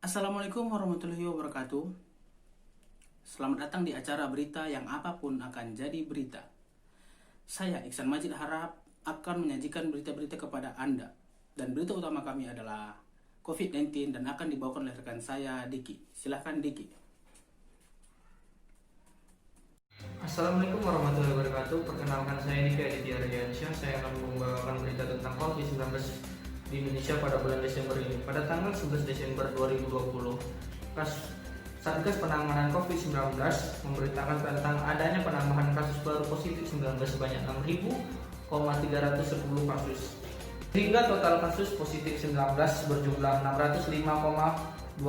Assalamualaikum warahmatullahi wabarakatuh. Selamat datang di acara berita yang apapun akan jadi berita. Saya Iksan Majid harap akan menyajikan berita-berita kepada Anda. Dan berita utama kami adalah COVID-19 dan akan dibawakan oleh rekan saya Diki. Silahkan Diki. Assalamualaikum warahmatullahi wabarakatuh. Perkenalkan saya Diki Aditya Ardiansyah. Saya akan membawakan berita tentang COVID-19 di Indonesia pada bulan Desember ini. Pada tanggal 11 Desember 2020, Satgas Penanganan COVID-19 memberitakan tentang adanya penambahan kasus baru positif 19 sebanyak 6.310 kasus. Sehingga total kasus positif 19 berjumlah 605,243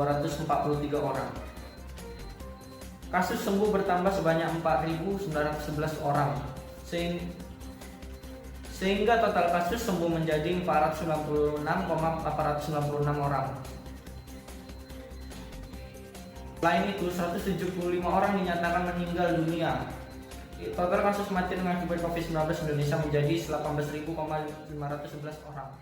orang. Kasus sembuh bertambah sebanyak 4.911 orang, sehingga total kasus sembuh menjadi 496,896 orang. Selain itu, 175 orang dinyatakan meninggal dunia. Total kasus mati dengan akibat COVID-19 Indonesia menjadi 18.511 orang.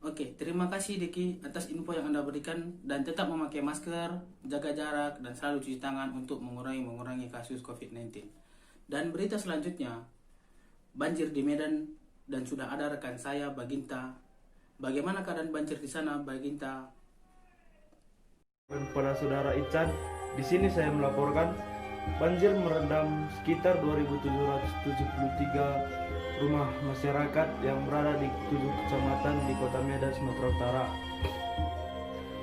Oke, terima kasih Diki atas info yang Anda berikan dan tetap memakai masker, jaga jarak, dan selalu cuci tangan untuk mengurangi kasus COVID-19. Dan berita selanjutnya, banjir di Medan dan sudah ada rekan saya Baginta. Bagaimana keadaan banjir di sana, Baginta? Kepada saudara Ican, di sini saya melaporkan banjir merendam sekitar 2.773 rumah masyarakat yang berada di 7 kecamatan di Kota Medan, Sumatera Utara.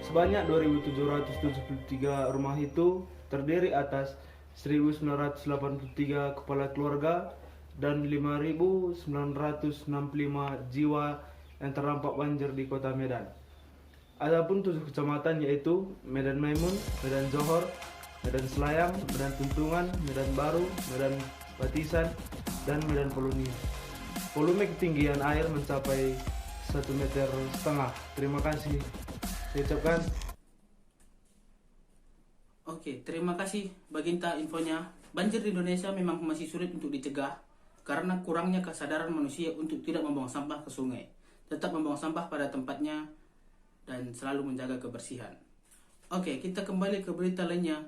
Sebanyak 2.773 rumah itu terdiri atas 1.983 kepala keluarga dan 5.965 jiwa yang terdampak banjir di Kota Medan. Adapun 7 kecamatan yaitu Medan Maimun, Medan Johor, Medan Selayam, Medan Tuntungan, Medan Baru, Medan Batisan, dan Medan Poloni. Volume ketinggian air mencapai 1,5 meter. Terima kasih. Saya ucapkan. Oke, terima kasih Baginta infonya. Banjir di Indonesia memang masih sulit untuk dicegah karena kurangnya kesadaran manusia untuk tidak membuang sampah ke sungai. Tetap membuang sampah pada tempatnya dan selalu menjaga kebersihan. Oke, kita kembali ke berita lainnya.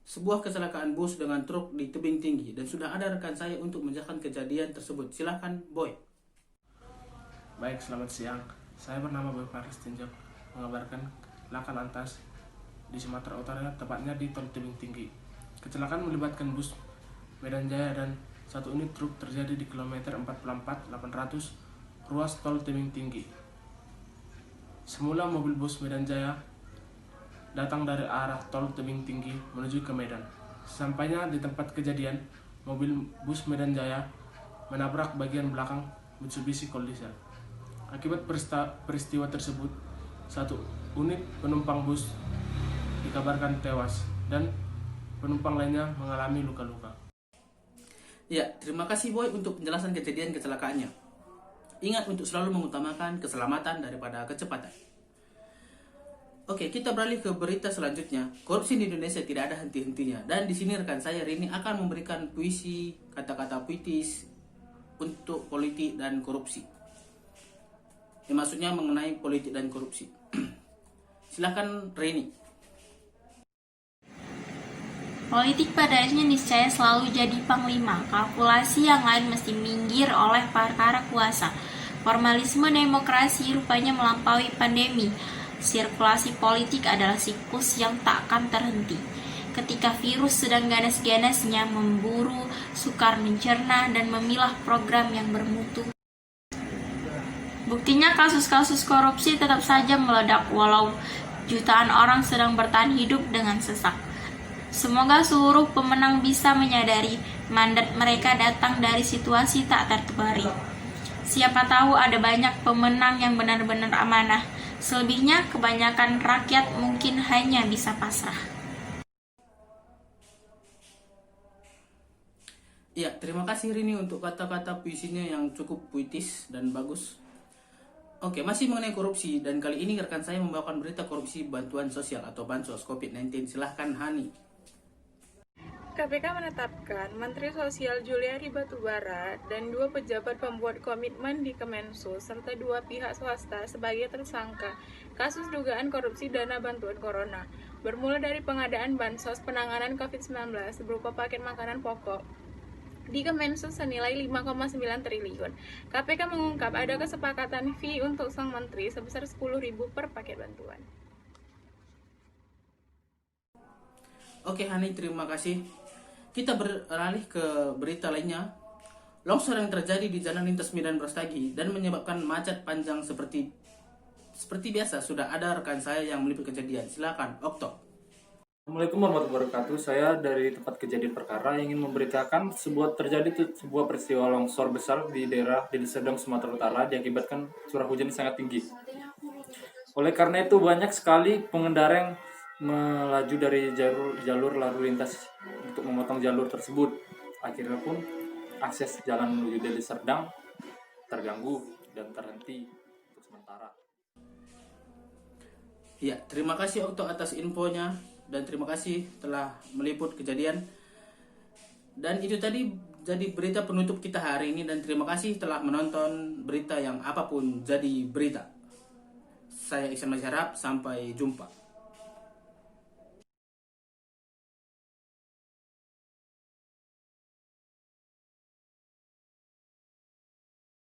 Sebuah kecelakaan bus dengan truk di tebing tinggi dan sudah ada rekan saya untuk menjelaskan kejadian tersebut. Silahkan Boy. Baik, selamat siang. Saya bernama Boy Faris Tinjok, mengabarkan laka lantas di Sumatera Utara, tepatnya di tol tebing tinggi. Kecelakaan melibatkan bus Medan Jaya dan satu unit truk terjadi di kilometer 44.800 ruas tol tebing tinggi. Semula mobil bus Medan Jaya datang dari arah tol tebing tinggi menuju ke Medan. Sesampainya di tempat kejadian, mobil bus Medan Jaya menabrak bagian belakang Mitsubishi Colt Diesel. Akibat peristiwa tersebut, satu unit penumpang bus dikabarkan tewas dan penumpang lainnya mengalami luka-luka. Ya, terima kasih Boy untuk penjelasan kejadian kecelakaannya. Ingat untuk selalu mengutamakan keselamatan daripada kecepatan. Oke, kita beralih ke berita selanjutnya. Korupsi di Indonesia tidak ada henti-hentinya. Dan di sini rekan saya Rini akan memberikan puisi, kata-kata puitis untuk politik dan korupsi. Maksudnya mengenai politik dan korupsi. Silakan Rini. Politik pada akhirnya niscaya selalu jadi panglima. Kalkulasi yang lain mesti minggir oleh para kuasa. Formalisme demokrasi rupanya melampaui pandemi. Sirkulasi politik adalah siklus yang tak akan terhenti. Ketika virus sedang ganas-ganasnya memburu, sukar mencerna dan memilah program yang bermutu. Buktinya kasus-kasus korupsi tetap saja meledak walau jutaan orang sedang bertahan hidup dengan sesak. Semoga seluruh pemenang bisa menyadari mandat mereka datang dari situasi tak tertebari. Siapa tahu ada banyak pemenang yang benar-benar amanah. Selebihnya kebanyakan rakyat mungkin hanya bisa pasrah. Ya, terima kasih Rini untuk kata-kata puisinya yang cukup puitis dan bagus. Oke, masih mengenai korupsi dan kali ini rekan saya membawakan berita korupsi bantuan sosial atau bansos COVID-19. Silahkan Hani. KPK menetapkan Menteri Sosial Juliari Batubara dan 2 pejabat pembuat komitmen di Kemensos serta 2 pihak swasta sebagai tersangka kasus dugaan korupsi dana bantuan corona, bermula dari pengadaan bansos penanganan COVID-19 berupa paket makanan pokok di Kemensos senilai 5,9 triliun. KPK mengungkap ada kesepakatan fee untuk sang menteri sebesar 10.000 per paket bantuan. Oke Hani, terima kasih. Kita beralih ke berita lainnya. Longsor yang terjadi di Jalan Lintas Medan Brastagi dan menyebabkan macet panjang seperti biasa. Sudah ada rekan saya yang meliput kejadian. Silakan, Okto. Assalamualaikum warahmatullahi wabarakatuh. Saya dari tempat kejadian perkara ingin memberitakan terjadi sebuah peristiwa longsor besar di daerah Deli Serdang, Sumatera Utara diakibatkan curah hujan yang sangat tinggi. Oleh karena itu banyak sekali pengendara yang melaju dari jalur lalu lintas untuk memotong jalur tersebut. Akhirnya pun akses jalan menuju Deli Serdang terganggu dan terhenti untuk sementara. Ya, terima kasih Okto atas infonya dan terima kasih telah meliput kejadian. Dan itu tadi jadi berita penutup kita hari ini dan terima kasih telah menonton berita yang apapun jadi berita. Saya Iksan Masyarab, sampai jumpa.